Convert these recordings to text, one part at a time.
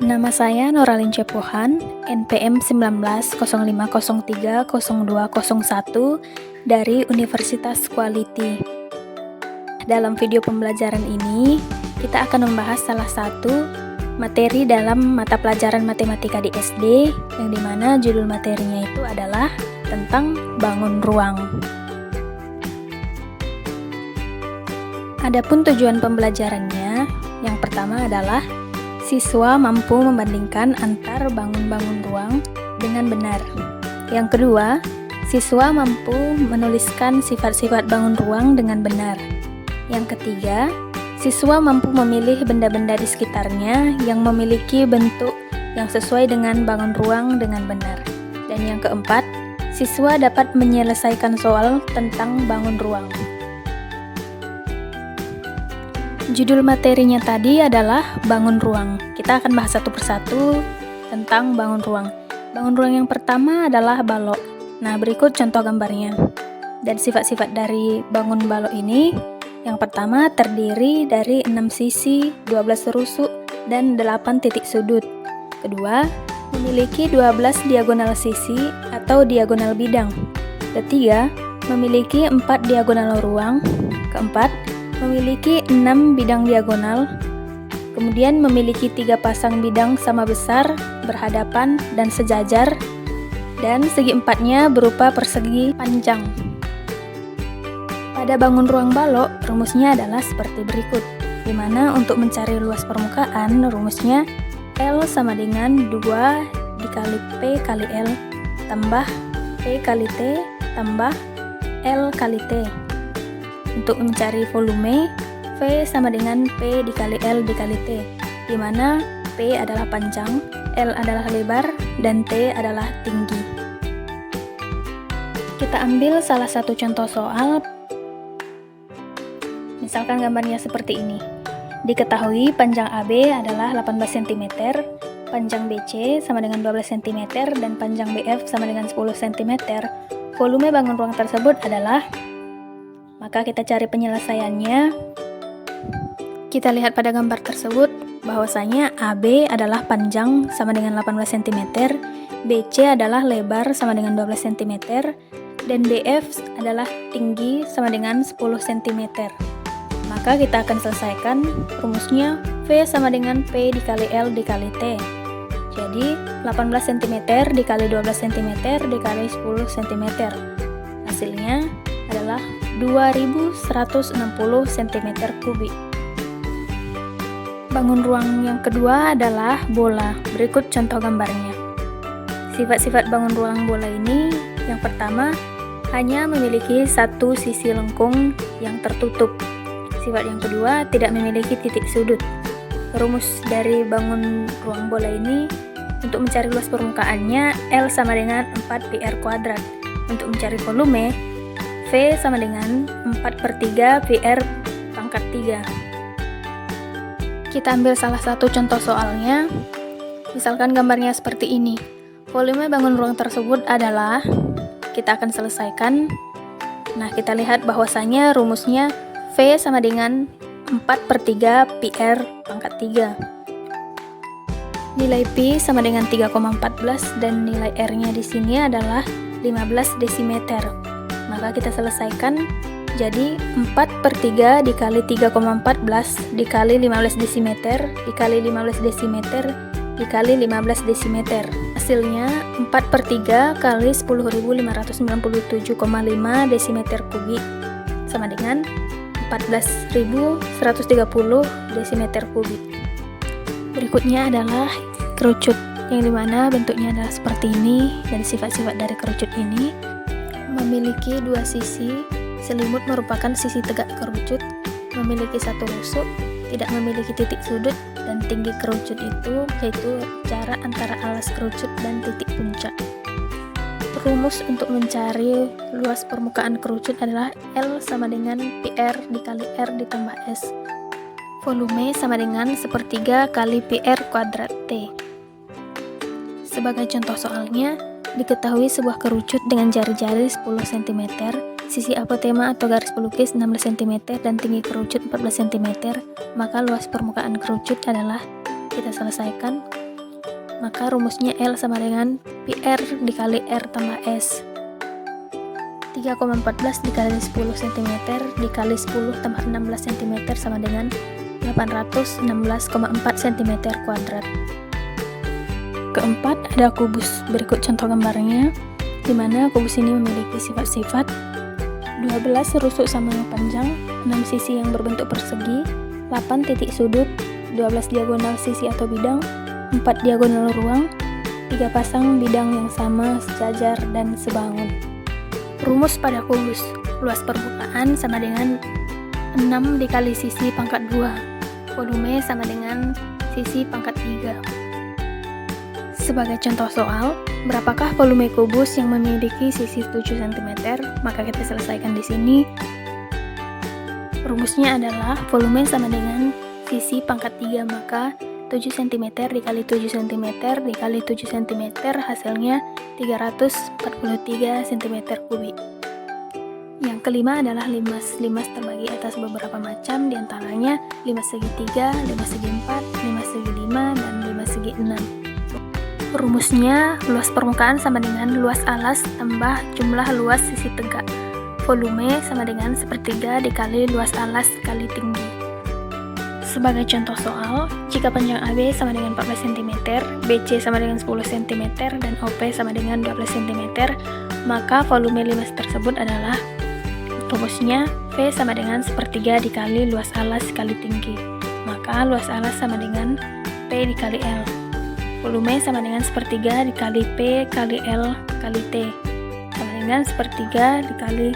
Nama saya Noralin Cepohan, NPM 1905030201 dari Universitas Quality. Dalam video pembelajaran ini, kita akan membahas salah satu materi dalam mata pelajaran matematika di SD, yang dimana judul materinya itu adalah tentang bangun ruang. Adapun tujuan pembelajarannya, yang pertama adalah siswa mampu membandingkan antar bangun-bangun ruang dengan benar. Yang kedua, siswa mampu menuliskan sifat-sifat bangun ruang dengan benar. Yang ketiga, siswa mampu memilih benda-benda di sekitarnya yang memiliki bentuk yang sesuai dengan bangun ruang dengan benar. Dan yang keempat, siswa dapat menyelesaikan soal tentang bangun ruang. Judul materinya tadi adalah bangun ruang. Kita akan bahas satu persatu tentang bangun ruang. Bangun ruang yang pertama adalah balok. Nah, berikut contoh gambarnya. Dan sifat-sifat dari bangun balok ini, yang pertama terdiri dari 6 sisi, 12 rusuk, dan 8 titik sudut. Kedua, memiliki 12 diagonal sisi atau diagonal bidang. Ketiga, memiliki 4 diagonal ruang. Keempat, memiliki 6 bidang diagonal, kemudian memiliki 3 pasang bidang sama besar, berhadapan, dan sejajar, dan segi empatnya berupa persegi panjang. Pada bangun ruang balok, rumusnya adalah seperti berikut, di mana untuk mencari luas permukaan, rumusnya L sama dengan 2 dikali P kali L, tambah P kali T, tambah L kali T. Untuk mencari volume, V sama dengan P dikali L dikali T, di mana P adalah panjang, L adalah lebar, dan T adalah tinggi. Kita ambil salah satu contoh soal. Misalkan gambarnya seperti ini. Diketahui panjang AB adalah 18 cm, panjang BC sama dengan 12 cm, dan panjang BF sama dengan 10 cm. Volume bangun ruang tersebut adalah, maka kita cari penyelesaiannya. Kita lihat pada gambar tersebut bahwasanya AB adalah panjang sama dengan 18 cm, BC adalah lebar sama dengan 12 cm, dan BF adalah tinggi sama dengan 10 cm. Maka kita akan selesaikan rumusnya V sama dengan P dikali L dikali T. Jadi 18 cm dikali 12 cm dikali 10 cm. Hasilnya adalah 2160 cm3. Bangun ruang yang kedua adalah bola. Berikut contoh gambarnya. Sifat-sifat bangun ruang bola ini, yang pertama, hanya memiliki satu sisi lengkung yang tertutup. Sifat yang kedua, tidak memiliki titik sudut. Rumus dari bangun ruang bola ini, untuk mencari luas permukaannya, L sama dengan 4πr². Untuk mencari volume, V sama dengan 4/3 PR pangkat 3. Kita ambil salah satu contoh soalnya. Misalkan gambarnya seperti ini. Volume bangun ruang tersebut adalah, kita akan selesaikan. Nah, kita lihat bahwasanya rumusnya V sama dengan 4/3 PR pangkat 3. Nilai Pi sama dengan 3,14 dan nilai R-nya di sini adalah 15 desimeter. Maka kita selesaikan, jadi 4/3 dikali 3,14 dikali 15 desimeter dikali 15 desimeter dikali 15 desimeter. Hasilnya 4/3 kali 10.597,5 desimeter kubik sama dengan 14.130 desimeter kubik. Berikutnya adalah kerucut, yang dimana bentuknya adalah seperti ini, dan sifat-sifat dari kerucut ini memiliki 2 sisi, selimut merupakan sisi tegak kerucut, memiliki 1 rusuk, tidak memiliki titik sudut, dan tinggi kerucut itu yaitu jarak antara alas kerucut dan titik puncak. Rumus untuk mencari luas permukaan kerucut adalah L sama dengan PR dikali R ditambah S. Volume sama dengan 1/3 kali PR² T. Sebagai contoh soalnya, diketahui sebuah kerucut dengan jari-jari 10 cm, sisi apotema atau garis pelukis 16 cm, dan tinggi kerucut 14 cm, maka luas permukaan kerucut adalah, kita selesaikan, maka rumusnya L sama dengan PR dikali R tambah S. 3,14 dikali 10 cm dikali 10 tambah 16 cm sama dengan 816,4 cm kuadrat. Keempat, ada kubus. Berikut contoh gambarnya, di mana kubus ini memiliki sifat-sifat 12 rusuk sama panjang, 6 sisi yang berbentuk persegi, 8 titik sudut, 12 diagonal sisi atau bidang, 4 diagonal ruang, 3 pasang bidang yang sama, sejajar, dan sebangun. Rumus pada kubus, luas permukaan sama dengan 6 dikali sisi pangkat 2, volume sama dengan sisi pangkat 3. Sebagai contoh soal, berapakah volume kubus yang memiliki sisi 7 cm? Maka kita selesaikan di sini. Rumusnya adalah volume sama dengan sisi pangkat 3, maka 7 cm dikali 7 cm dikali 7 cm hasilnya 343 cm kubik. Yang kelima adalah limas. Limas terbagi atas beberapa macam, diantaranya limas segi 3, limas segi 4, limas segi 5, dan limas segi 6. Rumusnya luas permukaan sama dengan luas alas tambah jumlah luas sisi tegak. Volume sama dengan sepertiga dikali luas alas kali tinggi. Sebagai contoh soal, jika panjang AB sama dengan 14 cm, BC sama dengan 10 cm, dan OP sama dengan 12 cm, maka volume limas tersebut adalah, rumusnya V sama dengan sepertiga dikali luas alas kali tinggi. Maka luas alas sama dengan P dikali L. Volume sama dengan sepertiga dikali P kali L kali T, sama dengan sepertiga dikali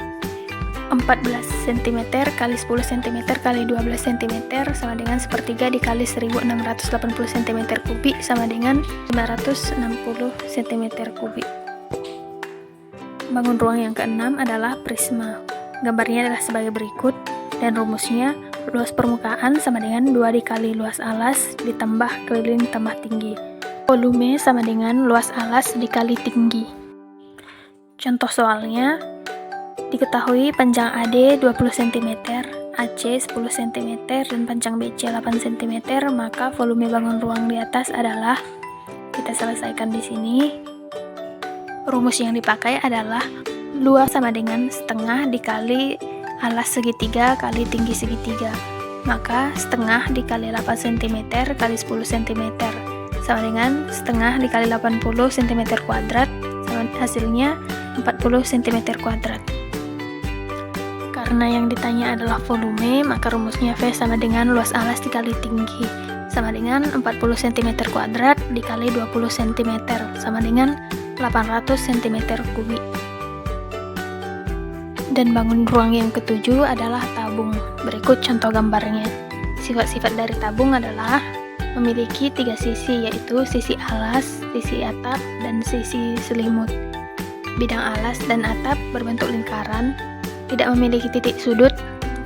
14 cm kali 10 cm kali 12 cm sama dengan sepertiga dikali 1680 cm kubik sama dengan 560 cm kubik. Bangun ruang yang keenam adalah prisma. Gambarnya adalah sebagai berikut, dan rumusnya luas permukaan sama dengan 2 dikali luas alas ditambah keliling tambah tinggi. Volume sama dengan luas alas dikali tinggi. Contoh soalnya, diketahui panjang AD 20 cm, AC 10 cm, dan panjang BC 8 cm, maka volume bangun ruang di atas adalah, kita selesaikan di sini. Rumus yang dipakai adalah luas sama dengan setengah dikali alas segitiga kali tinggi segitiga. Maka setengah dikali 8 cm kali 10 cm sama dengan setengah dikali 80 cm kuadrat, sama hasilnya 40 cm kuadrat. Karena yang ditanya adalah volume, maka rumusnya V sama dengan luas alas dikali tinggi, sama dengan 40 cm kuadrat dikali 20 cm, sama dengan 800 cm kubik. Dan bangun ruang yang ketujuh adalah tabung. Berikut contoh gambarnya. Sifat-sifat dari tabung adalah memiliki 3 sisi, yaitu sisi alas, sisi atap, dan sisi selimut. Bidang alas dan atap berbentuk lingkaran, tidak memiliki titik sudut,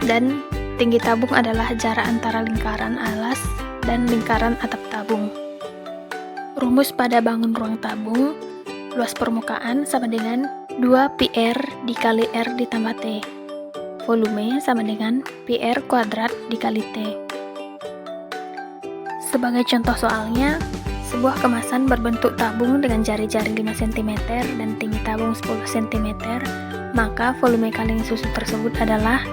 dan tinggi tabung adalah jarak antara lingkaran alas dan lingkaran atap tabung. Rumus pada bangun ruang tabung, luas permukaan sama dengan 2 PR dikali R ditambah T. Volume sama dengan PR kuadrat dikali T. Sebagai contoh soalnya, sebuah kemasan berbentuk tabung dengan jari-jari 5 cm dan tinggi tabung 10 cm, maka volume kaleng susu tersebut adalah,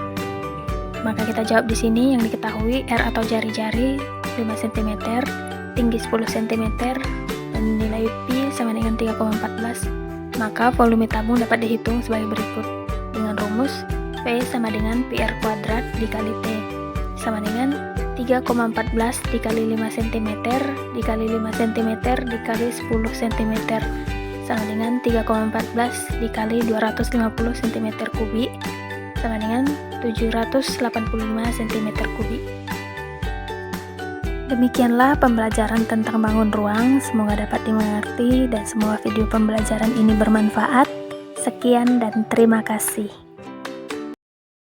maka kita jawab di sini yang diketahui R atau jari-jari 5 cm, tinggi 10 cm, dan nilai Pi sama dengan 3,14, maka volume tabung dapat dihitung sebagai berikut dengan rumus P sama dengan PR kuadrat dikali T sama dengan 3,14 dikali 5 cm dikali 5 cm dikali 10 cm sama dengan 3,14 dikali 250 cm kubik sama dengan 785 cm kubik. Demikianlah pembelajaran tentang bangun ruang, semoga dapat dimengerti dan semoga video pembelajaran ini bermanfaat. Sekian dan terima kasih.